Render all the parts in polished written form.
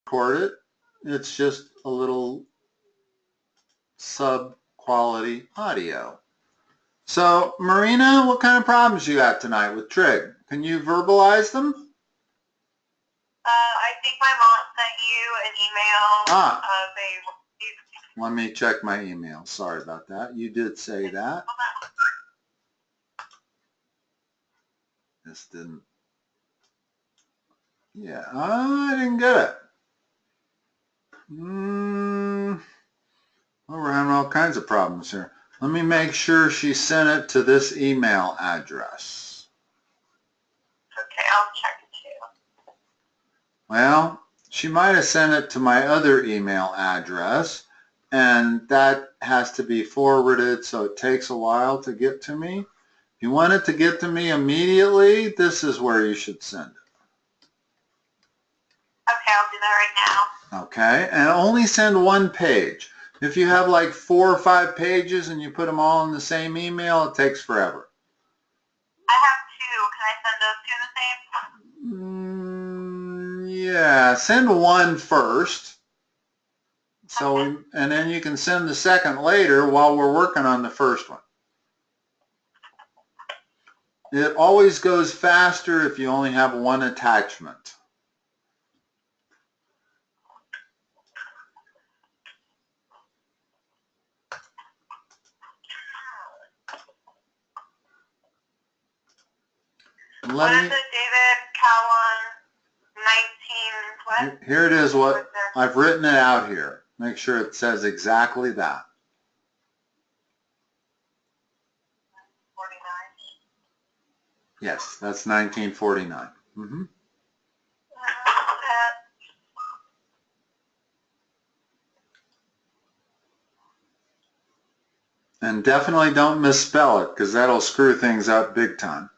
record it. It's just a little sub-quality audio. So, Marina, what kind of problems you got tonight with Trig? Can you verbalize them? I think my mom sent you an email of a... Let me check my email. Sorry about that. You did say that. This didn't... Yeah, I didn't get it. Well, we're having all kinds of problems here. Let me make sure she sent it to this email address. Okay, I'll check it too. Well, she might have sent it to my other email address, and that has to be forwarded, so it takes a while to get to me. If you want it to get to me immediately, this is where you should send it. Okay, I'll do that right now. Okay, and only send one page. If you have like 4 or 5 pages and you put them all in the same email, it takes forever. I have 2. Can I send those 2 the same? Yeah, send one first. So, and then you can send the second later while we're working on the first one. It always goes faster if you only have one attachment. What is it, David? Cowan 19, what? Here it is, what I've written it out here. Make sure it says exactly that. 49. Yes, that's 1949. Mm-hmm. And definitely don't misspell it, because that'll screw things up big time.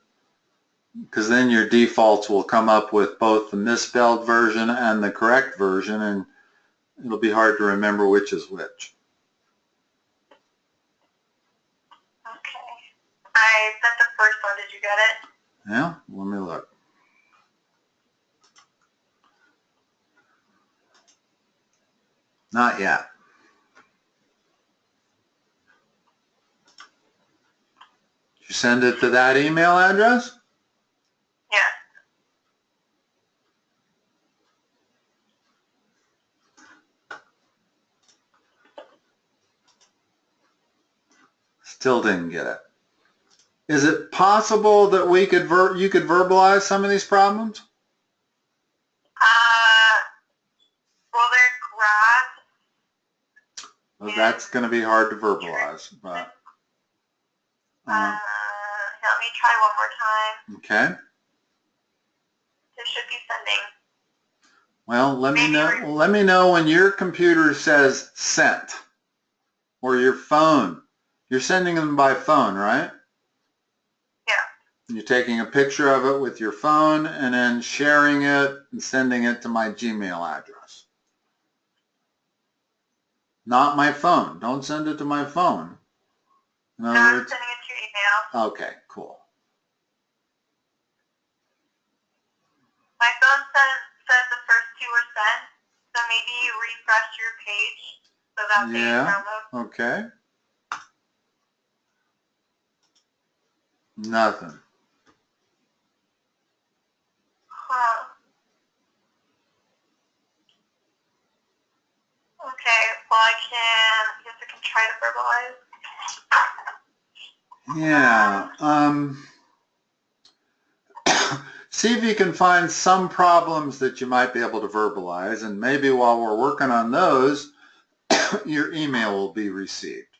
Because then your defaults will come up with both the misspelled version and the correct version, and it'll be hard to remember which is which. Okay. I sent the first one. Did you get it? Yeah, let me look. Not yet. Did you send it to that email address? Yes. Still didn't get it. Is it possible that we could you could verbalize some of these problems? Well, they're graphs. Well, that's going to be hard to verbalize, but... let me try one more time. Okay. It should be sending. Well, let me know when your computer says sent, or your phone. You're sending them by phone, right? Yeah. You're taking a picture of it with your phone and then sharing it and sending it to my Gmail address. Not my phone. Don't send it to my phone. In other I'm words, sending it to your email. Okay, cool. My phone says the first 2 were sent, so maybe you refresh your page so that they download. Okay. Nothing. Huh. Okay, well I guess I can try to verbalize. Yeah. See if you can find some problems that you might be able to verbalize, and maybe while we're working on those, your email will be received.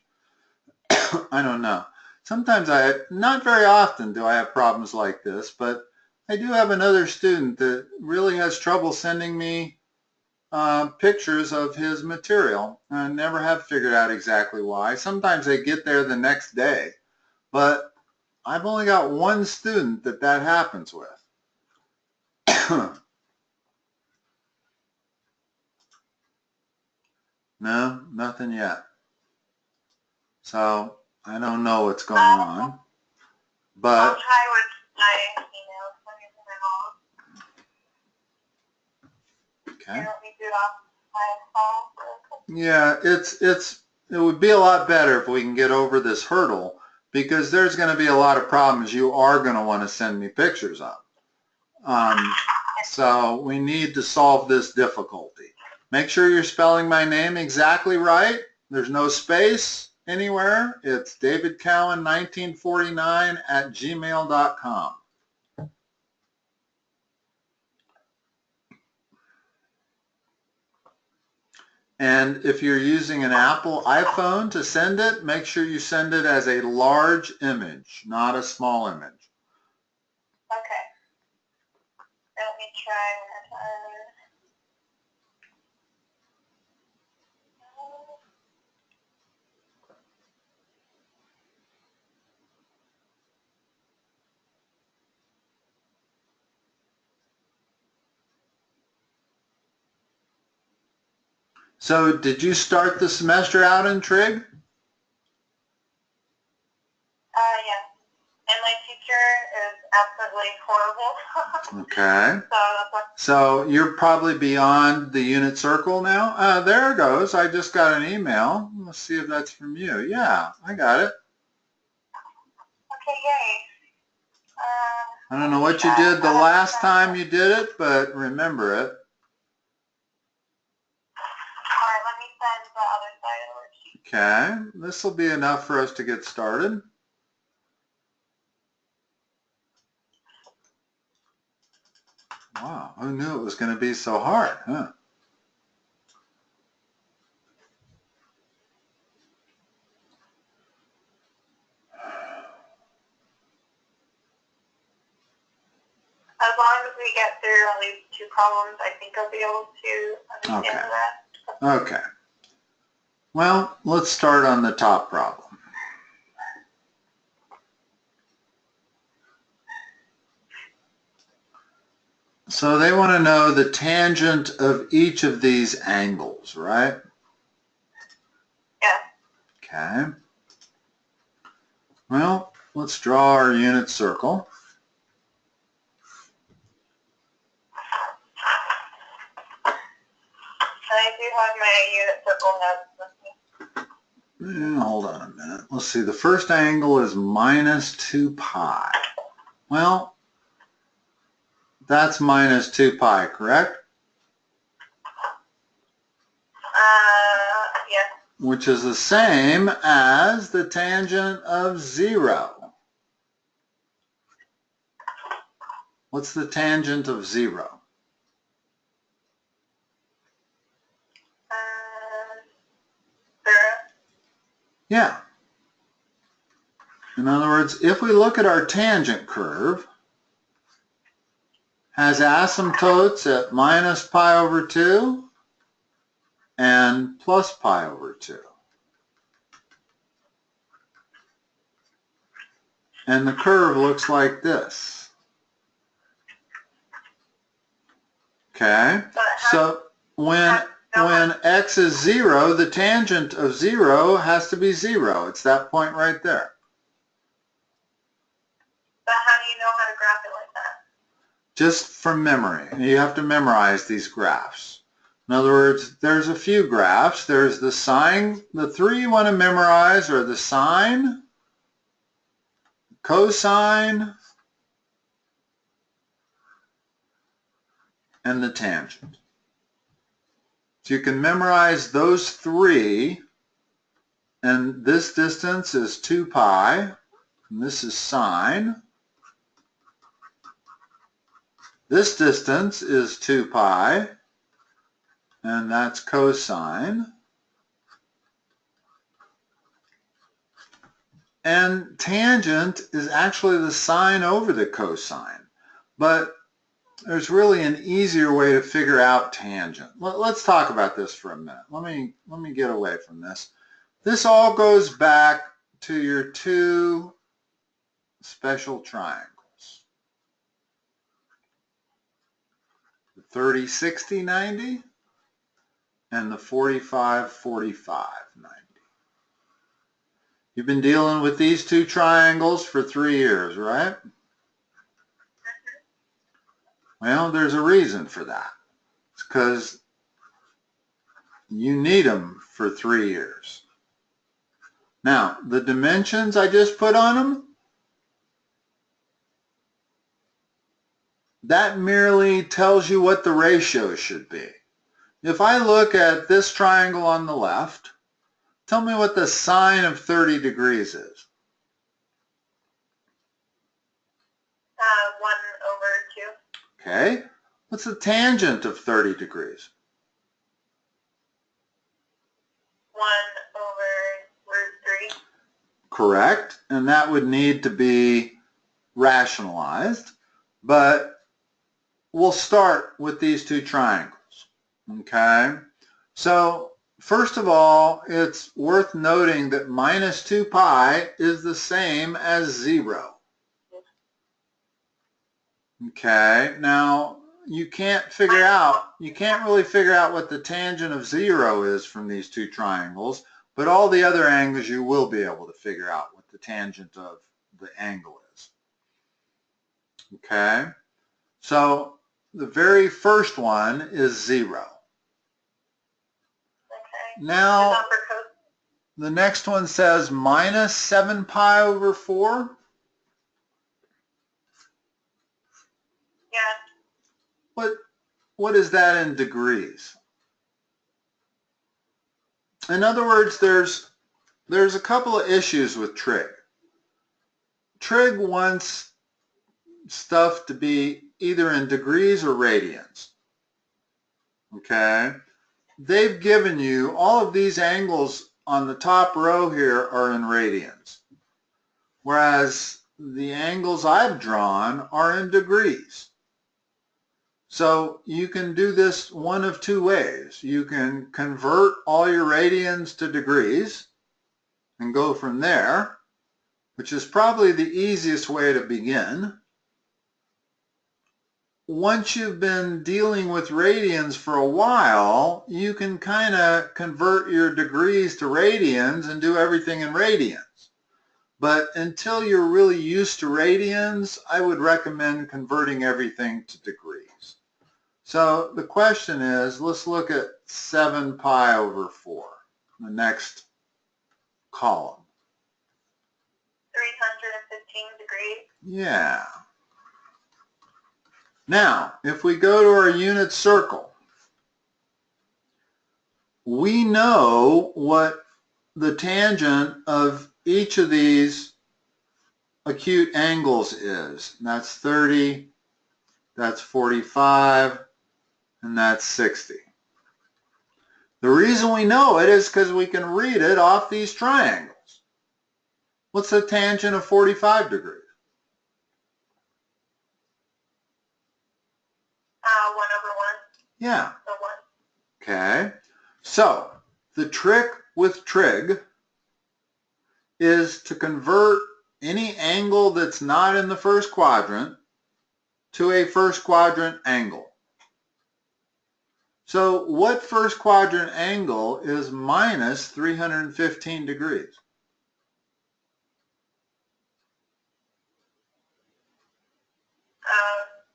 I don't know. Sometimes not very often do I have problems like this, but I do have another student that really has trouble sending me pictures of his material. I never have figured out exactly why. Sometimes they get there the next day, but I've only got one student that happens with. No, nothing yet. So I don't know what's going on. But I'll try with my email. Okay. Let me do it off my phone. Yeah, it would be a lot better if we can get over this hurdle, because there's going to be a lot of problems you are going to want to send me pictures of. So we need to solve this difficulty. Make sure you're spelling my name exactly right. There's no space anywhere. It's davidcowan1949@gmail.com. And if you're using an Apple iPhone to send it, make sure you send it as a large image, not a small image. Okay. Let me try one more time. So did you start the semester out in Trig? Yes. And my teacher is absolutely horrible. Okay. So you're probably beyond the unit circle now? There it goes. I just got an email. Let's see if that's from you. Yeah, I got it. okay, yay. I don't know what you did the last time you did it, but remember it. All right, let me send the other side of the worksheet. Okay, this will be enough for us to get started. Wow, who knew it was going to be so hard, huh? As long as we get through at least 2 problems, I think I'll be able to understand the rest. Okay. Well, let's start on the top problem. So they want to know the tangent of each of these angles, right? Yeah. Okay. Well, let's draw our unit circle. I do have my unit circle notes with me. Hold on a minute. Let's see. The first angle is minus 2 pi. Well, that's minus 2 pi, correct? Yes. Which is the same as the tangent of 0. What's the tangent of 0? Yeah. In other words, if we look at our tangent curve, has asymptotes at minus pi over 2 and plus pi over 2. And the curve looks like this. Okay? So when x is 0, the tangent of 0 has to be 0. It's that point right there. But how do you know how to graph it like that? Just from memory. You have to memorize these graphs. In other words, there's a few graphs. There's the sine. The 3 you want to memorize are the sine, cosine, and the tangent. So you can memorize those 3, and this distance is 2 pi, and this is sine. This distance is 2 pi, and that's cosine. And tangent is actually the sine over the cosine, but there's really an easier way to figure out tangent. Let's talk about this for a minute. Let me get away from this. This all goes back to your 2 special triangles. The 30, 60, 90 and the 45, 45, 90. You've been dealing with these 2 triangles for 3 years, right? Well, there's a reason for that. It's because you need them for 3 years. Now, the dimensions I just put on them, that merely tells you what the ratio should be. If I look at this triangle on the left, tell me what the sine of 30 degrees is. 1/2. Okay. What's the tangent of 30 degrees? 1/√3. Correct. And that would need to be rationalized. But we'll start with these two triangles. Okay. So first of all, it's worth noting that minus 2 pi is the same as 0. Okay. Now, you can't really figure out what the tangent of 0 is from these two triangles, but all the other angles you will be able to figure out what the tangent of the angle is. Okay? So the very first one is 0. Okay. Now, the next one says minus 7 pi over 4. Yes. What is that in degrees? In other words, there's a couple of issues with trig. Trig wants stuff to be either in degrees or radians. Okay? They've given you all of these angles on the top row here are in radians, whereas the angles I've drawn are in degrees. So you can do this one of two ways. You can convert all your radians to degrees and go from there, which is probably the easiest way to begin. Once you've been dealing with radians for a while, you can kind of convert your degrees to radians and do everything in radians. But until you're really used to radians, I would recommend converting everything to degrees. So the question is, let's look at 7 pi over 4, the next column. 315 degrees. Yeah. Now, if we go to our unit circle, we know what the tangent of each of these acute angles is. That's 30, that's 45, and that's 60. The reason we know it is because we can read it off these triangles. What's the tangent of 45 degrees? 1/1. Yeah. So 1. Okay. So the trick with trig is to convert any angle that's not in the first quadrant to a first quadrant angle. So what first quadrant angle is minus 315 degrees?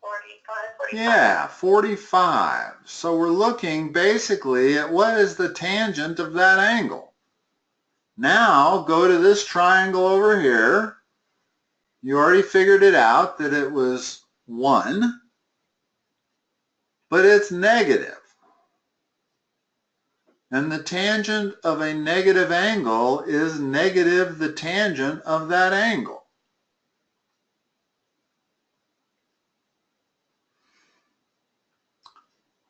45. Yeah, 45. So we're looking basically at what is the tangent of that angle. Now go to this triangle over here. You already figured it out that it was 1, but it's negative. And the tangent of a negative angle is negative the tangent of that angle.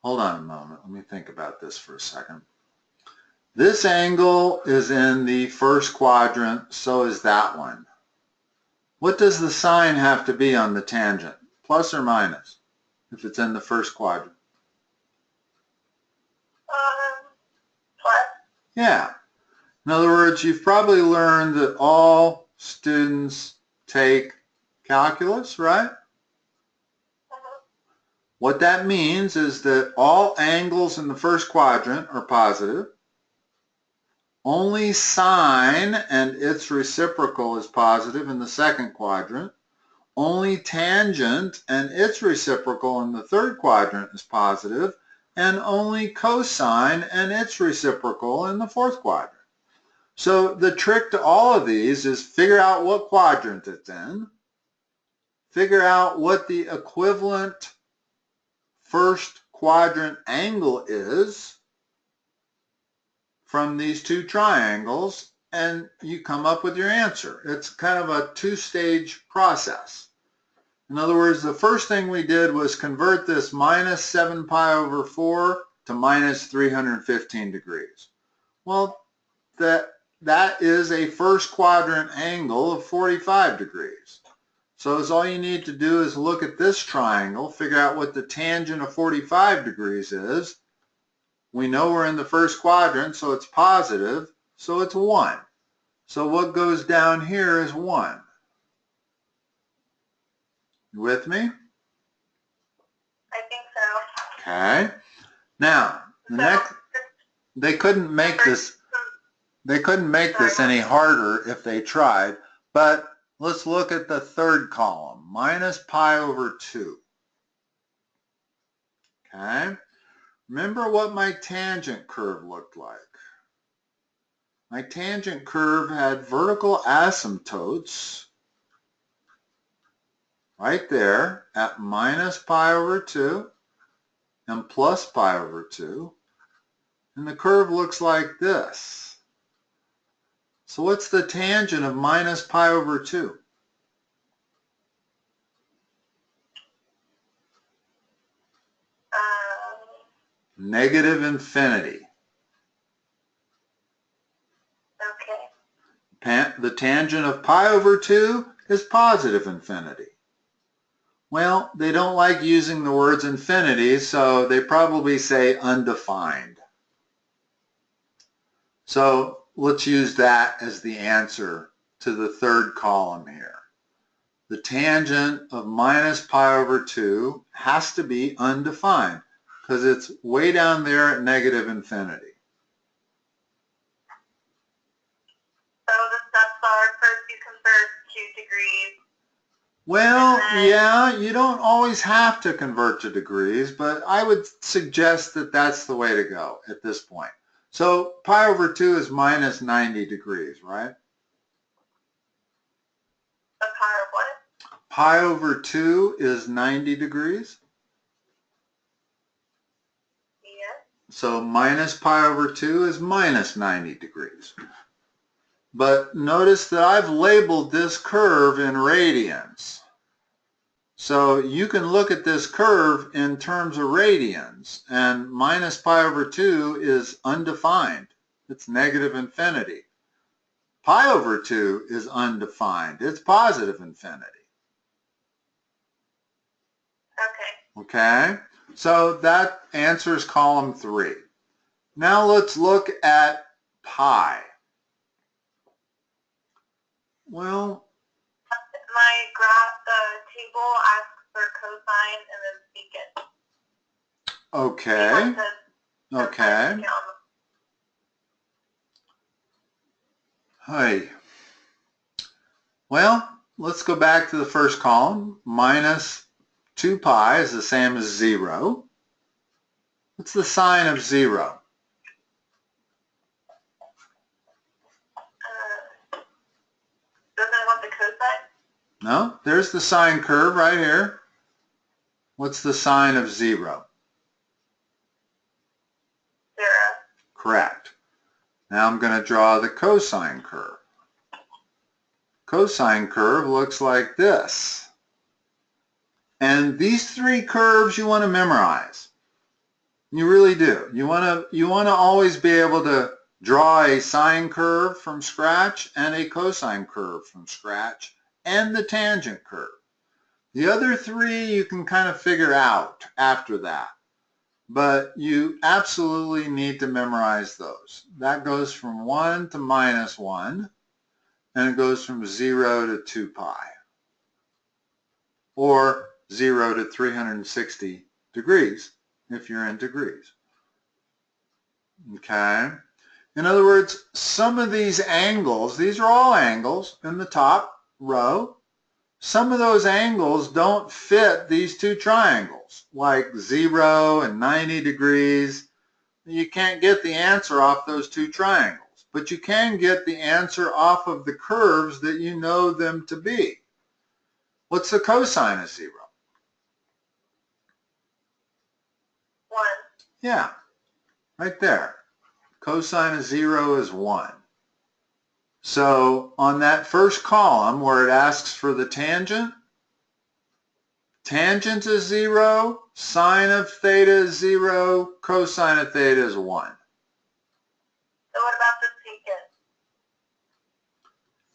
Hold on a moment. Let me think about this for a second. This angle is in the first quadrant, so is that one. What does the sine have to be on the tangent? Plus or minus, if it's in the first quadrant? Plus. Yeah. In other words, you've probably learned that all students take calculus, right? What that means is that all angles in the first quadrant are positive. Only sine and its reciprocal is positive in the second quadrant. Only tangent and its reciprocal in the third quadrant is positive. and only cosine and its reciprocal in the fourth quadrant. So the trick to all of these is figure out what quadrant it's in, figure out what the equivalent first quadrant angle is from these two triangles, and you come up with your answer. It's kind of a two-stage process. In other words, the first thing we did was convert this minus 7 pi over 4 to minus 315 degrees. Well, that is a first quadrant angle of 45 degrees. So all you need to do is look at this triangle, figure out what the tangent of 45 degrees is. We know we're in the first quadrant, so it's positive, so it's 1. So what goes down here is 1. You with me? I think so. Okay. Now, they couldn't make this any harder if they tried, but let's look at the third column, minus pi over 2. Okay. Remember what my tangent curve looked like. My tangent curve had vertical asymptotes right there at minus pi over 2 and plus pi over 2. And the curve looks like this. So what's the tangent of minus pi over 2? Negative infinity. Okay. The tangent of pi over 2 is positive infinity. Well, they don't like using the words infinity, so they probably say undefined. So let's use that as the answer to the third column here. The tangent of minus pi over 2 has to be undefined because it's way down there at negative infinity. So the steps are, first you convert 2 degrees. Well, yeah, you don't always have to convert to degrees, but I would suggest that that's the way to go at this point. So pi over 2 is minus 90 degrees, right? The pi of what? Pi over 2 is 90 degrees. Yes. So minus pi over 2 is minus 90 degrees. But notice that I've labeled this curve in radians. So you can look at this curve in terms of radians, and minus pi over 2 is undefined. It's negative infinity. Pi over 2 is undefined. It's positive infinity. Okay. Okay? So that answers column 3. Now let's look at pi. Well, my graph, the table asks for cosine and then secant. Okay. Okay. Hi. Well, let's go back to the first column. Minus 2 pi is the same as 0. What's the sine of 0? Doesn't it want the cosine? No, there's the sine curve right here. What's the sine of 0? 0. Correct. Now I'm going to draw the cosine curve. Cosine curve looks like this. And these 3 curves you want to memorize. You really do. You want to always be able to draw a sine curve from scratch and a cosine curve from scratch and the tangent curve. The other 3 you can kind of figure out after that. But you absolutely need to memorize those. That goes from 1 to minus 1, and it goes from 0 to 2 pi, or 0 to 360 degrees if you're in degrees. Okay? In other words, some of these angles, these are all angles in the top row, some of those angles don't fit these two triangles, like 0 and 90 degrees. You can't get the answer off those two triangles, but you can get the answer off of the curves that you know them to be. What's the cosine of 0? 1. Yeah, right there. Cosine of 0 is 1. So on that first column where it asks for the tangent, tangent is 0, sine of theta is 0, cosine of theta is 1. So what about the secant?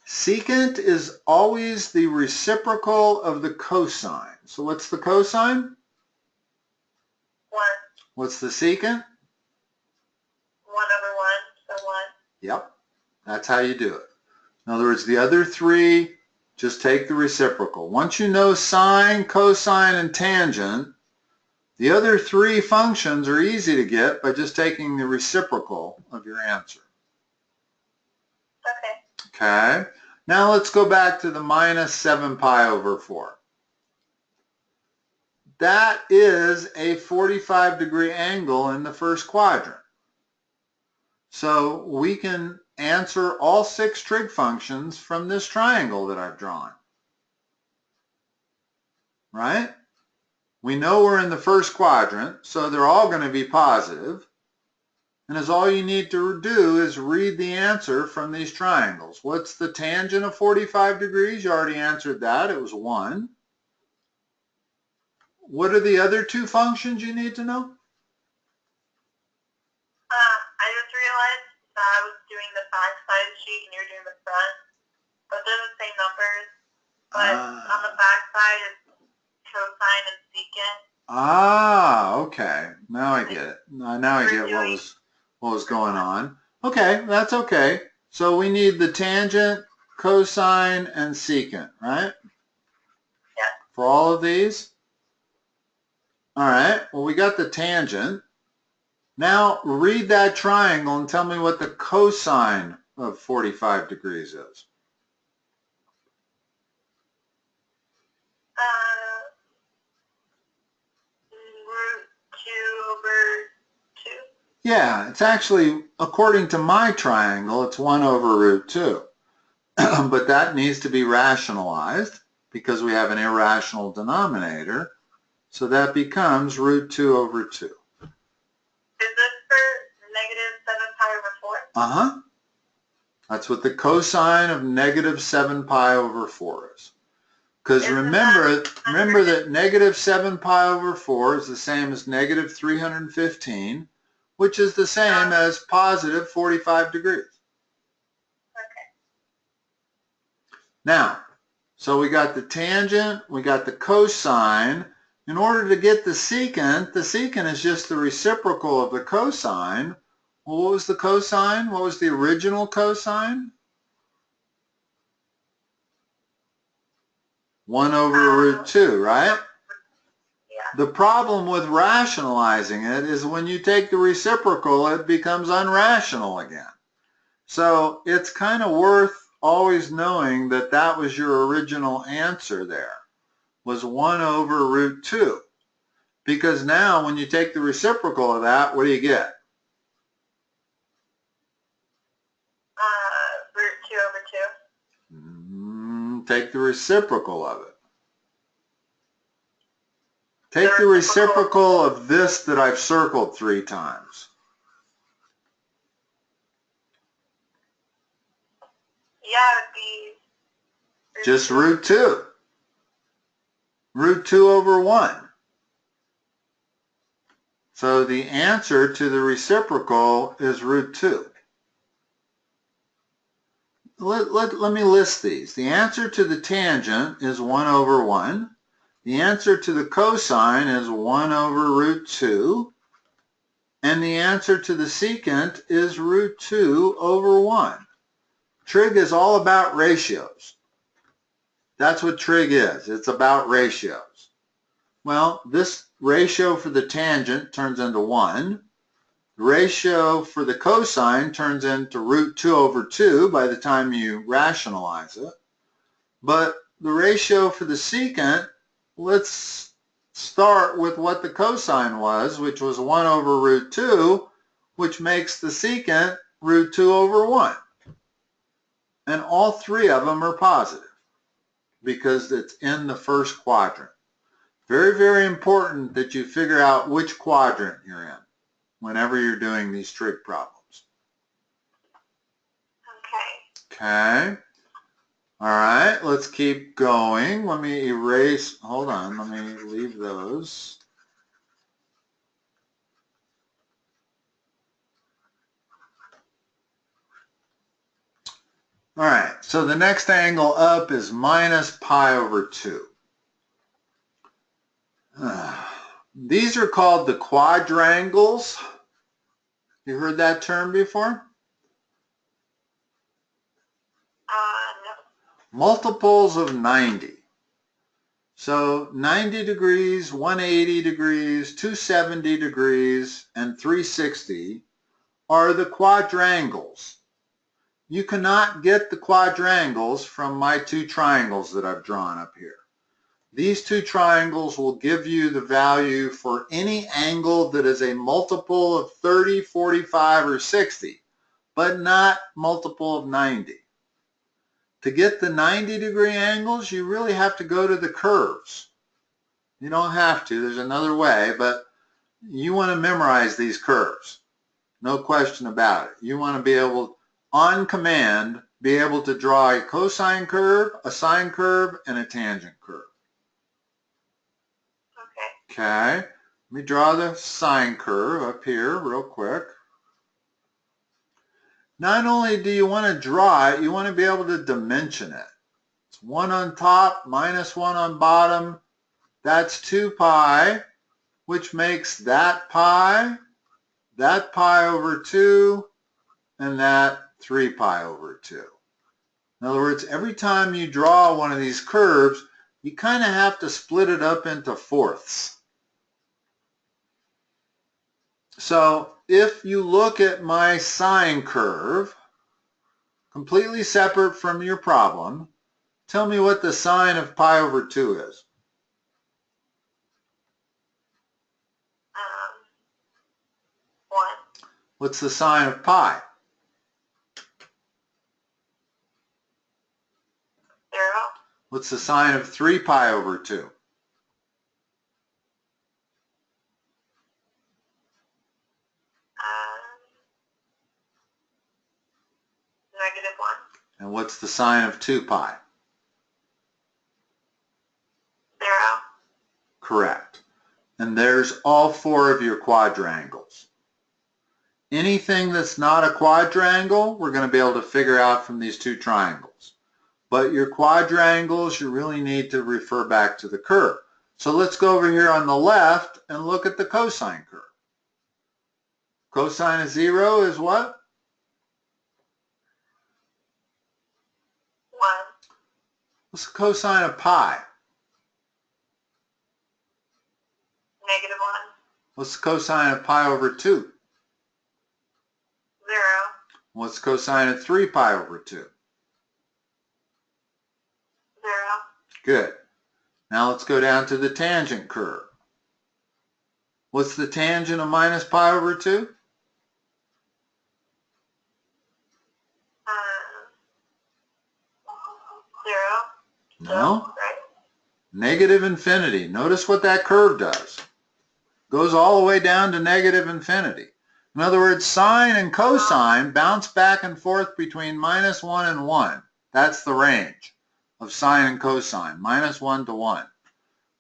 Secant is always the reciprocal of the cosine. So what's the cosine? 1. What's the secant? 1 over 1, so 1. Yep, that's how you do it. In other words, the other three, just take the reciprocal. Once you know sine, cosine, and tangent, the other three functions are easy to get by just taking the reciprocal of your answer. Okay. Okay, now let's go back to the minus 7 pi over 4. That is a 45-degree angle in the first quadrant. So we can answer all 6 trig functions from this triangle that I've drawn. Right? We know we're in the first quadrant, so they're all going to be positive. And as all you need to do is read the answer from these triangles. What's the tangent of 45 degrees? You already answered that. It was 1. What are the other two functions you need to know? I just realized that I was doing the back side sheet and you're doing the front, but they're the same numbers. But on the back side it's cosine and secant. Ah, okay. Now I get it. Now I get what was going on. Okay, that's okay. So we need the tangent, cosine, and secant, right? Yeah. For all of these? All right, well, we got the tangent. Now read that triangle and tell me what the cosine of 45 degrees is. Root 2 over 2. Yeah, it's actually, according to my triangle, it's 1 over root 2. But that needs to be rationalized because we have an irrational denominator. So that becomes root 2 over 2. Is this for negative 7 pi over 4? Uh-huh. That's what the cosine of negative 7 pi over 4 is. Because remember that negative 7 pi over 4 is the same as negative 315, which is the same as positive 45 degrees. Okay. Now, so we got the tangent, we got the cosine. In order to get the secant is just the reciprocal of the cosine. Well, what was the cosine? What was the original cosine? 1 over root 2, right? Yeah. The problem with rationalizing it is when you take the reciprocal, it becomes unrational again. So it's kind of worth always knowing that that was your original answer there, was 1 over root 2. Because now when you take the reciprocal of that, what do you get? Root 2 over 2. Take the reciprocal of it. Take the reciprocal of this that I've circled 3 times. Yeah, it would be Just root 2. Root 2 over 1. So the answer to the reciprocal is root 2. Let me list these. The answer to the tangent is 1 over 1. The answer to the cosine is 1 over root 2. And the answer to the secant is root 2 over 1. Trig is all about ratios. That's what trig is. It's about ratios. Well, this ratio for the tangent turns into 1. The ratio for the cosine turns into root 2 over 2 by the time you rationalize it. But the ratio for the secant, let's start with what the cosine was, which was 1 over root 2, which makes the secant root 2 over 1. And all three of them are positive because it's in the first quadrant. Very, very important that you figure out which quadrant you're in whenever you're doing these trig problems. Okay. All right, let's keep going. Let me erase, hold on, let me leave those. All right, so the next angle up is minus pi over 2. These are called the quadrangles. You heard that term before? No. Multiples of 90. So 90 degrees, 180 degrees, 270 degrees, and 360 are the quadrangles. You cannot get the quadrangles from my two triangles that I've drawn up here. These two triangles will give you the value for any angle that is a multiple of 30, 45, or 60, but not multiple of 90. To get the 90-degree angles, you really have to go to the curves. You don't have to, there's another way, but you want to memorize these curves. No question about it. You want to be able, on command, be able to draw a cosine curve, a sine curve, and a tangent curve. Okay, let me draw the sine curve up here real quick. Not only do you want to draw it, you want to be able to dimension it. It's 1 on top minus 1 on bottom. That's 2 pi, which makes that pi over 2, and that 3 pi over 2. In other words, every time you draw one of these curves, you kind of have to split it up into fourths. So if you look at my sine curve, completely separate from your problem, tell me what the sine of pi over 2 is. 1. What's the sine of pi? 0. What's the sine of 3 pi over 2? -1. And what's the sine of 2 pi? 0. Correct. And there's all 4 of your quadrangles. Anything that's not a quadrangle, we're going to be able to figure out from these two triangles. But your quadrangles, you really need to refer back to the curve. So let's go over here on the left and look at the cosine curve. Cosine of 0 is what? 1. What's the cosine of pi? -1. What's the cosine of pi over 2? 0. What's the cosine of 3 pi over 2? 0. Good. Now let's go down to the tangent curve. What's the tangent of minus pi over 2? 0. No. Right? Negative infinity. Notice what that curve does. Goes all the way down to negative infinity. In other words, sine and cosine bounce back and forth between -1 and 1. That's the range of sine and cosine, -1 to 1.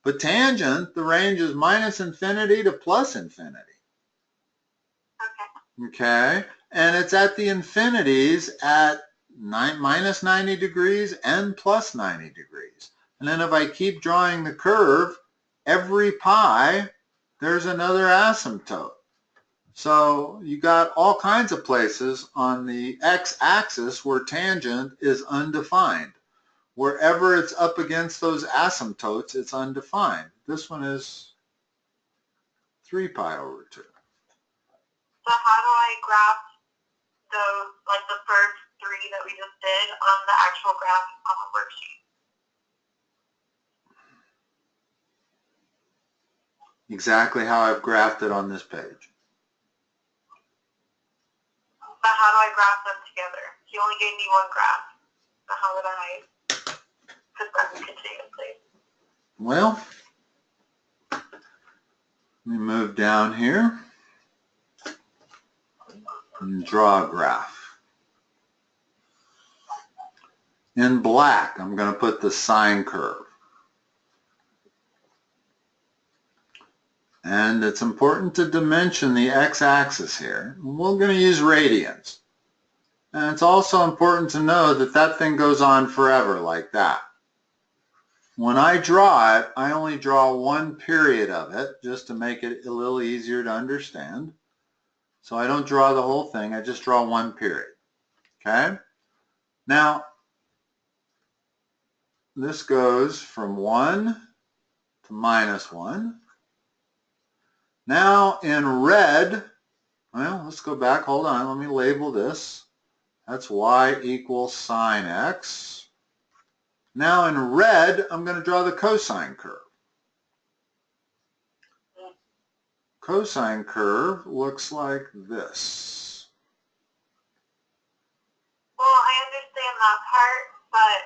But tangent, the range is minus infinity to plus infinity. Okay? And it's at the infinities at minus 90 degrees and plus 90 degrees. And then if I keep drawing the curve, every pi, there's another asymptote. So you got all kinds of places on the x-axis where tangent is undefined. Wherever it's up against those asymptotes, it's undefined. This one is 3 pi over 2. So how do I graph those, like the first 3 that we just did on the actual graph on the worksheet? exactly how I've graphed it on this page. But how do I graph them together? He only gave me one graph. So how would I put them continuously? Well, let me move down here and draw a graph. In black, I'm going to put the sine curve. And it's important to dimension the x-axis here. We're going to use radians. And it's also important to know that that thing goes on forever like that. When I draw it, I only draw one period of it just to make it a little easier to understand. So I don't draw the whole thing, I just draw one period. Okay? Now, this goes from 1 to -1. Now in red, well, let's go back, hold on, let me label this. That's y equals sine x. Now in red, I'm going to draw the cosine curve. Cosine curve looks like this. Well, I understand that part, but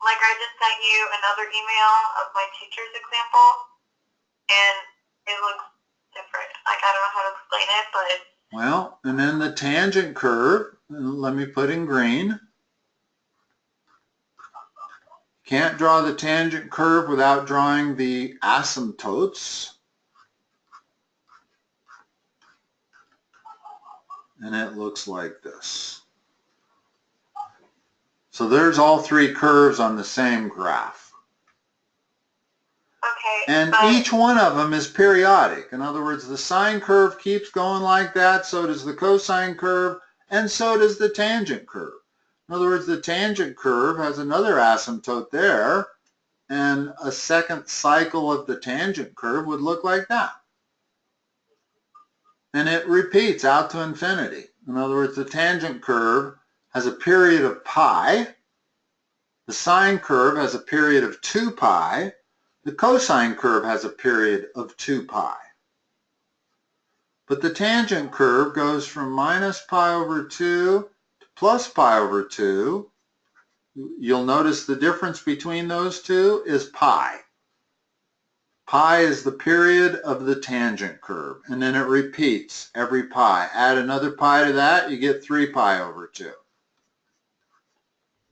like I just sent you another email of my teacher's example, and it looks different. Like, I don't know how to explain it, but... Well, and then the tangent curve, let me put in green. Can't draw the tangent curve without drawing the asymptotes. And it looks like this. So there's all three curves on the same graph. Okay. And each one of them is periodic. In other words, the sine curve keeps going like that, so does the cosine curve, and so does the tangent curve. In other words, the tangent curve has another asymptote there, and a second cycle of the tangent curve would look like that. And it repeats out to infinity. In other words, the tangent curve has a period of pi, the sine curve has a period of 2 pi, the cosine curve has a period of 2 pi. But the tangent curve goes from minus pi over 2 to plus pi over 2. You'll notice the difference between those two is pi. Pi is the period of the tangent curve, and then it repeats every pi. Add another pi to that, you get 3 pi over 2.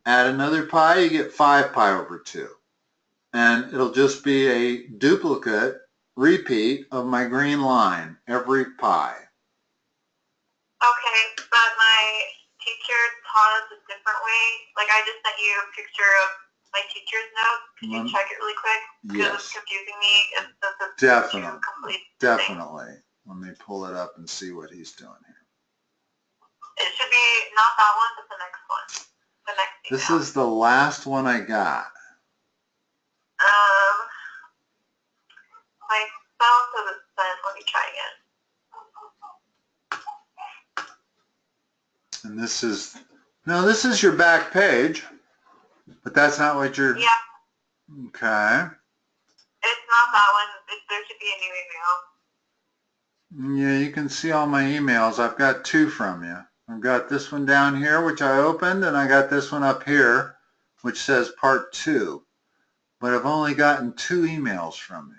Add another pi, you get 5 pi over 2. And it'll just be a duplicate repeat of my green line every pi. Okay, but my teacher taught us a different way. Like, I just sent you a picture of my teacher's notes. Can you check it really quick? Because it's confusing me. Definitely. Let me pull it up and see what he's doing here. It should be not that one, but the next one. The next email. This is the last one I got. My phone says it's sent. Let me try again. And this is, no, this is your back page, but that's not what you're... Yeah. Okay. It's not that one. There should be a new email. Yeah, you can see all my emails. I've got 2 from you. I've got this one down here, which I opened, and I got this one up here, which says part 2. But I've only gotten 2 emails from you.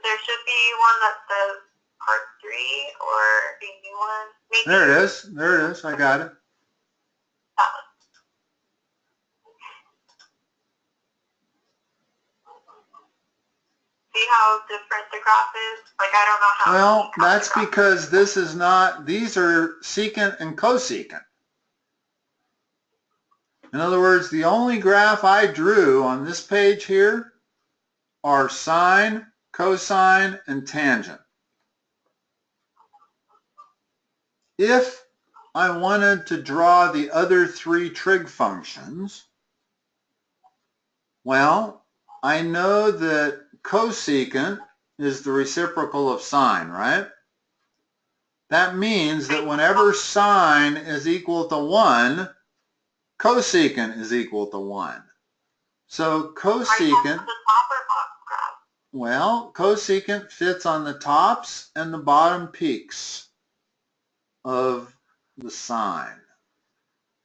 There should be one that says part 3 or a new one. Maybe There it is. There it is. I got it. That one. See how different the graph is? Like, I don't know how. Well, that's because this is not, these are secant and cosecant. In other words, the only graph I drew on this page here are sine, cosine, and tangent. If I wanted to draw the other 3 trig functions, well, I know that cosecant is the reciprocal of sine, right? That means that whenever sine is equal to 1, cosecant is equal to 1. So cosecant... Are you talking the top or bottom graph? Well, cosecant fits on the tops and the bottom peaks of the sine.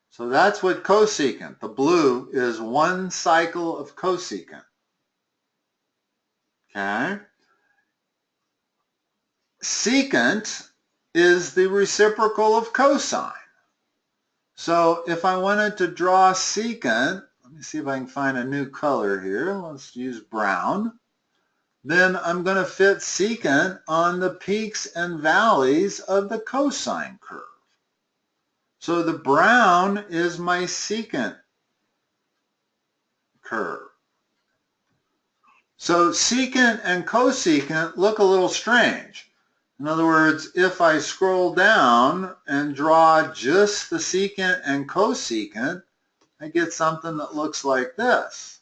So that's what cosecant, the blue, is one cycle of cosecant. Okay? Secant is the reciprocal of cosine. So if I wanted to draw secant, let me see if I can find a new color here. Let's use brown. Then I'm going to fit secant on the peaks and valleys of the cosine curve. So the brown is my secant curve. So secant and cosecant look a little strange. In other words, if I scroll down and draw just the secant and cosecant, I get something that looks like this.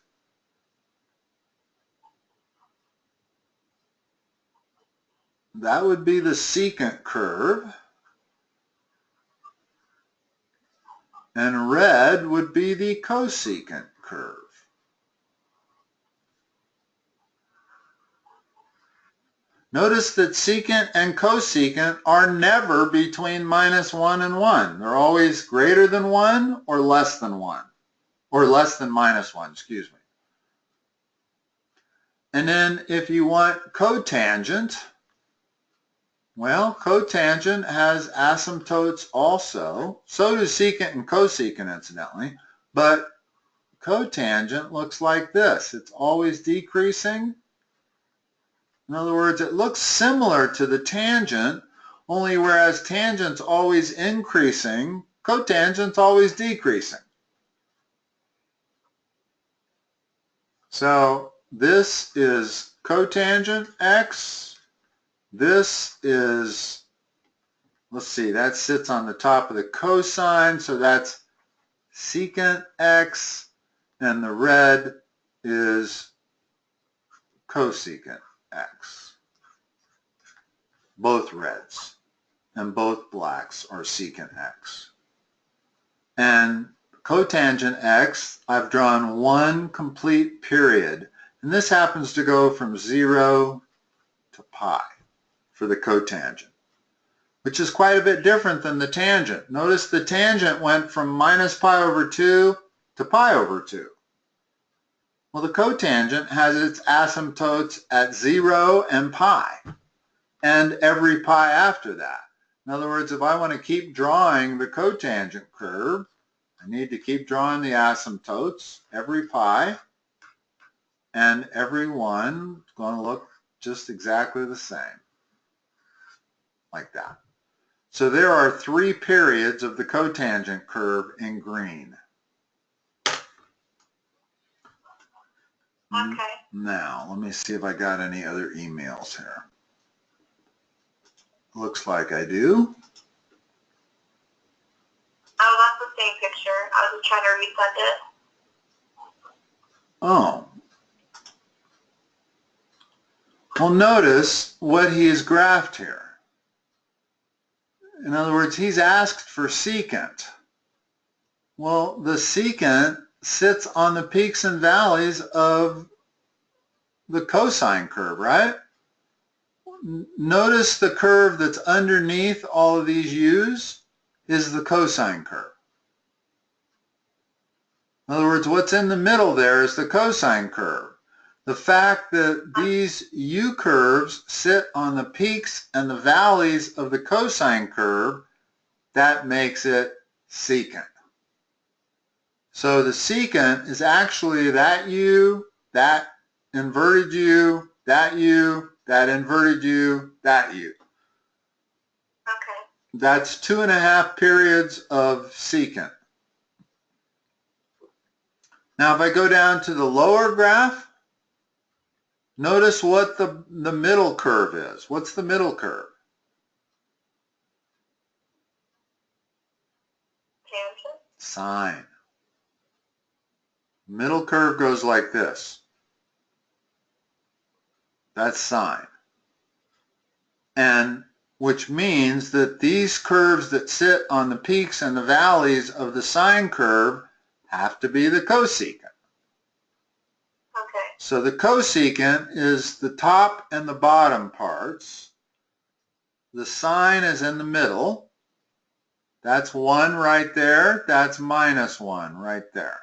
That would be the secant curve. And red would be the cosecant curve. Notice that secant and cosecant are never between -1 and 1. They're always greater than 1 or less than 1. Or less than -1, excuse me. And then if you want cotangent, well, cotangent has asymptotes also. So do secant and cosecant, incidentally. But cotangent looks like this. It's always decreasing. In other words, it looks similar to the tangent, only whereas tangent's always increasing, cotangent's always decreasing. So this is cotangent x. This is, let's see, that sits on the top of the cosine, so that's secant x, and the red is cosecant x. Both reds and both blacks are secant x. And cotangent x, I've drawn one complete period, and this happens to go from 0 to pi for the cotangent, which is quite a bit different than the tangent. Notice the tangent went from -pi/2 to pi/2. Well, the cotangent has its asymptotes at 0 and pi, and every pi after that. In other words, if I want to keep drawing the cotangent curve, I need to keep drawing the asymptotes every pi, and every one is going to look just exactly the same, like that. So there are 3 periods of the cotangent curve in green. Okay. Now, let me see if I got any other emails here. Looks like I do. Oh, that's the same picture. I was just trying to resend it. Oh. Well, notice what he's graphed here. In other words, he's asked for secant. Well, the secant sits on the peaks and valleys of the cosine curve, right? Notice the curve that's underneath all of these u's is the cosine curve. In other words, what's in the middle there is the cosine curve. The fact that these u curves sit on the peaks and the valleys of the cosine curve, that makes it secant. So the secant is actually that u, that inverted u, that u, that inverted u, that u. Okay. That's 2.5 periods of secant. Now if I go down to the lower graph, notice what the middle curve is. What's the middle curve? Tangent? Sine. Middle curve goes like this. That's sine. And which means that these curves that sit on the peaks and the valleys of the sine curve have to be the cosecant. Okay. So the cosecant is the top and the bottom parts. The sine is in the middle. That's 1 right there. That's minus 1 right there.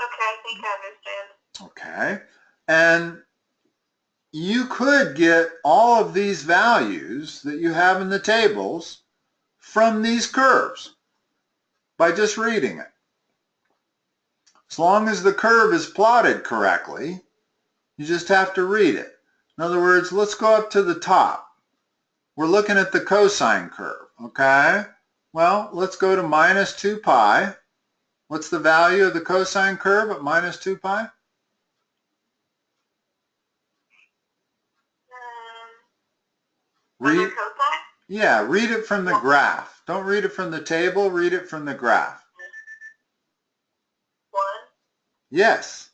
Okay, I think I understand. Okay. And you could get all of these values that you have in the tables from these curves by just reading it. As long as the curve is plotted correctly, you just have to read it. In other words, let's go up to the top. We're looking at the cosine curve, okay? Well, let's go to minus 2 pi. What's the value of the cosine curve at minus 2 pi? Read, cosine? Yeah, read it from the graph. Don't read it from the table, read it from the graph. 1. Yes.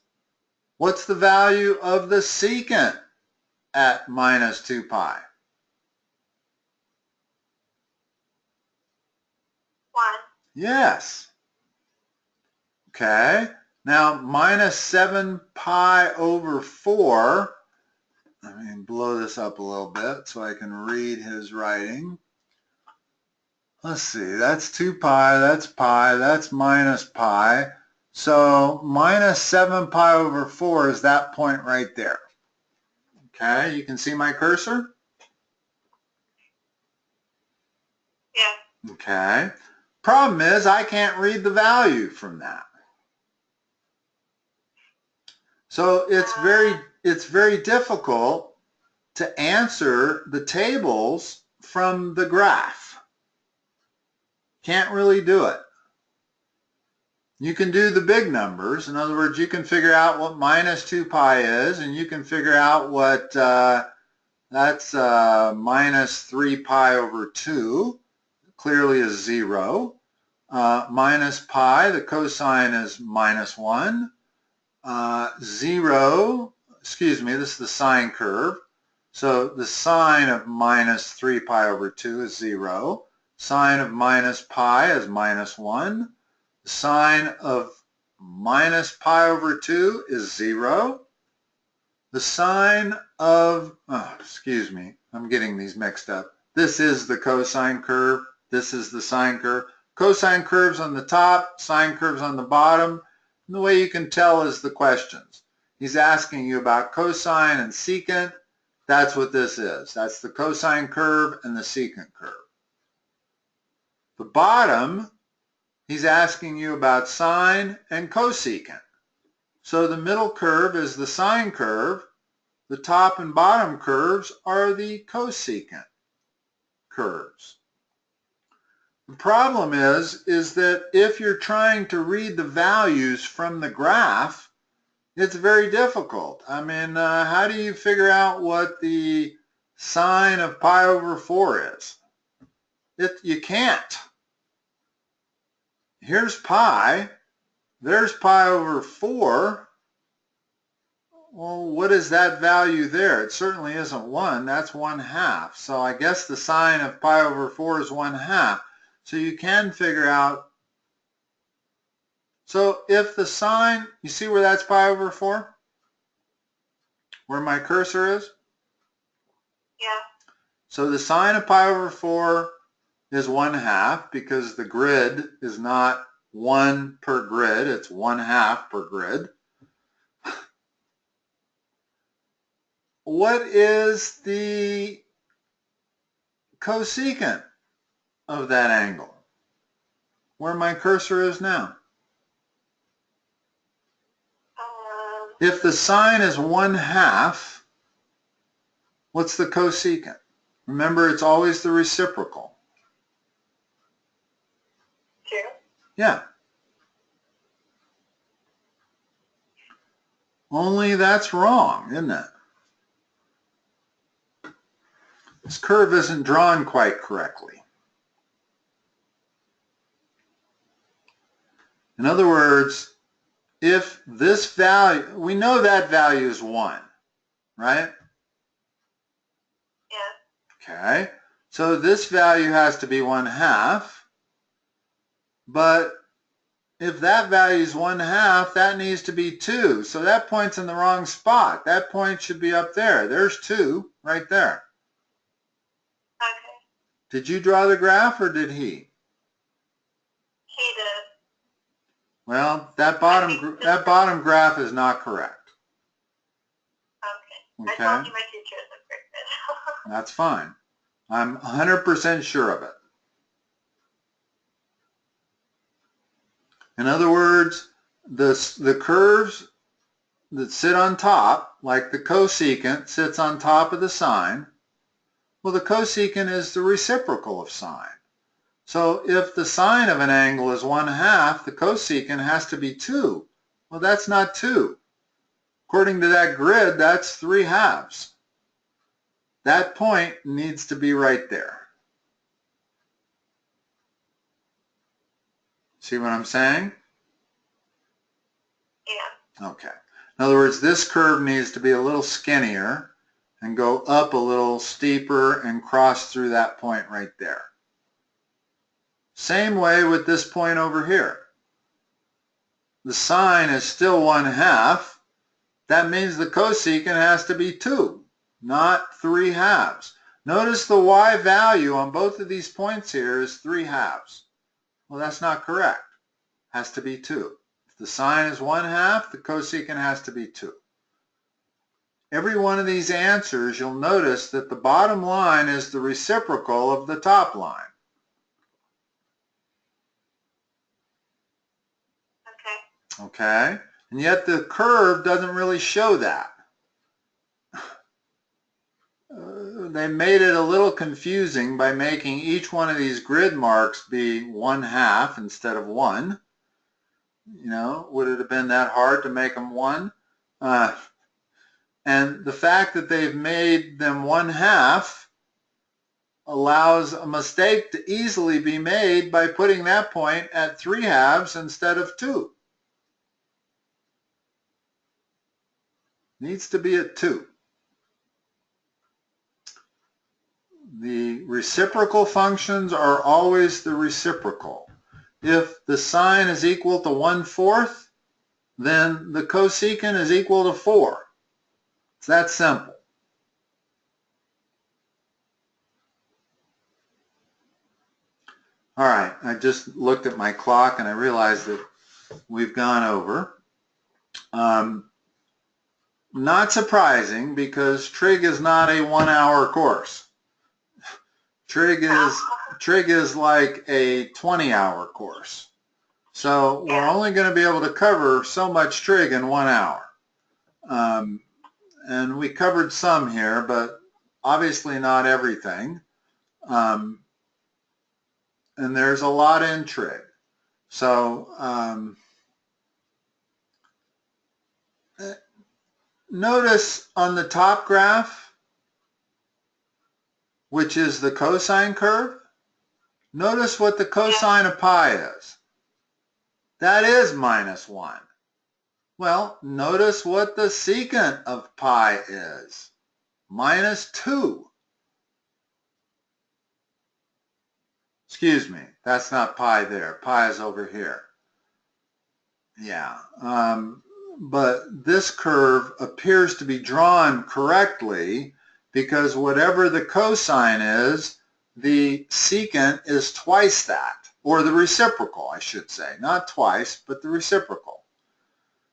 What's the value of the secant at minus 2 pi? 1. Yes. Okay. Now, minus 7 pi over 4. Let me blow this up a little bit so I can read his writing. Let's see. That's 2 pi. That's minus pi. So minus 7 pi over 4 is that point right there. Okay. You can see my cursor? Yeah. Okay. Problem is I can't read the value from that. So it's very difficult to answer the tables from the graph. Can't really do it. You can do the big numbers. In other words, you can figure out what minus 2 pi is, and you can figure out what that's minus 3 pi over 2. Clearly is 0. Minus pi, the cosine is minus 1. 0, excuse me, this is the sine curve. So the sine of minus 3 pi over 2 is 0. Sine of minus pi is minus 1. The sine of minus pi over 2 is 0. The sine of, excuse me, I'm getting these mixed up. This is the cosine curve. This is the sine curve. Cosine curves on the top, sine curves on the bottom. And the way you can tell is the questions. He's asking you about cosine and secant. That's what this is. That's the cosine curve and the secant curve. The bottom, he's asking you about sine and cosecant. So the middle curve is the sine curve. The top and bottom curves are the cosecant curves. The problem is that if you're trying to read the values from the graph, it's very difficult. I mean, how do you figure out what the sine of pi over 4 is? You can't. Here's pi. There's pi over 4. Well, what is that value there? It certainly isn't 1. That's 1/2. So I guess the sine of pi over 4 is 1/2. So you can figure out. So if the sine, you see where that's pi over 4? Where my cursor is? Yeah. So the sine of pi over 4 is 1/2 because the grid is not 1 per grid. It's 1/2 per grid. What is the cosecant of that angle? Where my cursor is now. If the sine is 1/2, what's the cosecant? Remember, it's always the reciprocal. 2. Yeah. Only that's wrong, isn't it? This curve isn't drawn quite correctly. In other words, if this value, we know that value is 1, right? Yeah. Okay. So this value has to be 1/2. but if that value is 1/2, that needs to be 2. So that point's in the wrong spot. That point should be up there. There's 2 right there. Okay. Did you draw the graph or did he? He did. Well, that bottom graph is not correct. Okay. Okay? I told you my teacher isn't very good. That's fine. I'm 100% sure of it. In other words, the curves that sit on top, like the cosecant sits on top of the sine, well, the cosecant is the reciprocal of sine. So if the sine of an angle is 1/2, the cosecant has to be 2. Well, that's not 2. According to that grid, that's 3/2. That point needs to be right there. See what I'm saying? Yeah. Okay. In other words, this curve needs to be a little skinnier and go up a little steeper and cross through that point right there. Same way with this point over here. The sine is still 1/2. That means the cosecant has to be 2, not 3/2. Notice the y value on both of these points here is 3/2. Well, that's not correct. It has to be 2. If the sine is 1/2, the cosecant has to be 2. Every one of these answers, you'll notice that the bottom line is the reciprocal of the top line. Okay. Okay? And yet the curve doesn't really show that. They made it a little confusing by making each one of these grid marks be 1/2 instead of 1. You know, would it have been that hard to make them 1? And the fact that they've made them 1/2 allows a mistake to easily be made by putting that point at 3/2 instead of 2. Needs to be at 2. The reciprocal functions are always the reciprocal. If the sine is equal to 1/4, then the cosecant is equal to 4. It's that simple. All right, I just looked at my clock and I realized that we've gone over. Not surprising because Trig is not a 1-hour course. Trig is like a 20-hour course. So we're only going to be able to cover so much trig in 1 hour. And we covered some here, but obviously not everything. And there's a lot in trig. So notice on the top graph, which is the cosine curve, notice what the cosine of pi is. That is -1. Well, notice what the secant of pi is. -2. Excuse me, that's not pi there. Pi is over here. Yeah, but this curve appears to be drawn correctly because whatever the cosine is, the secant is twice that, or the reciprocal, I should say. Not twice, but the reciprocal.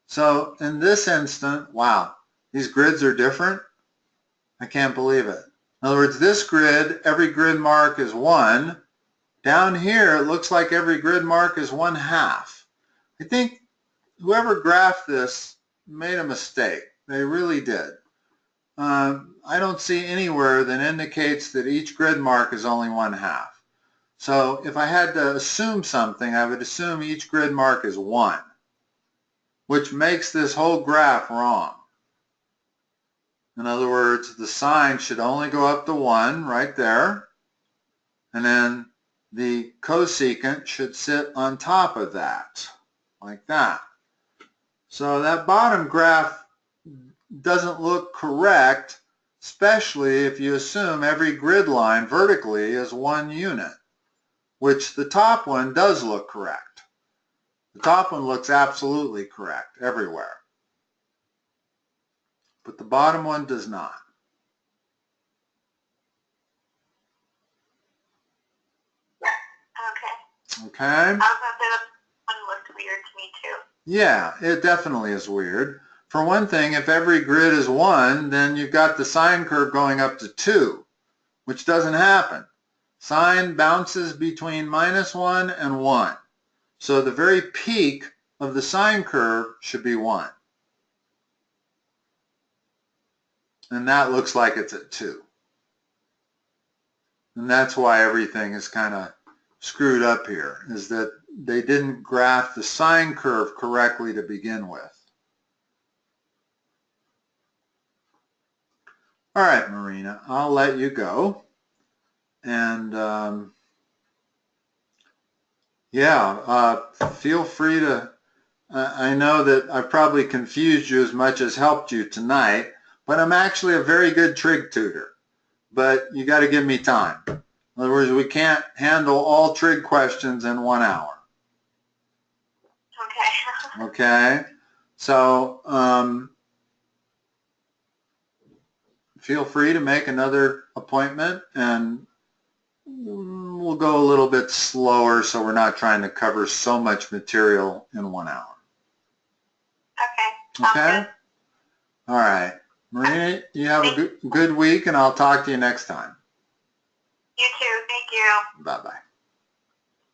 So in this instant, wow, these grids are different. I can't believe it. In other words, this grid, every grid mark is 1. Down here, it looks like every grid mark is 1/2. I think whoever graphed this made a mistake. They really did. I don't see anywhere that indicates that each grid mark is only 1/2. So if I had to assume something, I would assume each grid mark is 1, which makes this whole graph wrong. In other words, the sine should only go up to 1 right there, and then the cosecant should sit on top of that, like that. So that bottom graph doesn't look correct, especially if you assume every grid line vertically is 1 unit. which the top one does look correct. The top one looks absolutely correct everywhere, but the bottom one does not. Okay. Okay? I was going to say that one looked weird to me too. Yeah, it definitely is weird. For one thing, if every grid is 1, then you've got the sine curve going up to 2, which doesn't happen. Sine bounces between -1 and 1. So the very peak of the sine curve should be 1. And that looks like it's at 2. And that's why everything is kind of screwed up here, is that they didn't graph the sine curve correctly to begin with. All right, Marina, I'll let you go. And feel free to, I know that I've probably confused you as much as helped you tonight, but I'm actually a very good trig tutor. But you got to give me time. In other words, we can't handle all trig questions in 1 hour. Okay. Okay? So, feel free to make another appointment, and we'll go a little bit slower so we're not trying to cover so much material in 1 hour. Okay. Okay? All right. Marina, you have a good week, and I'll talk to you next time. You too. Thank you. Bye-bye.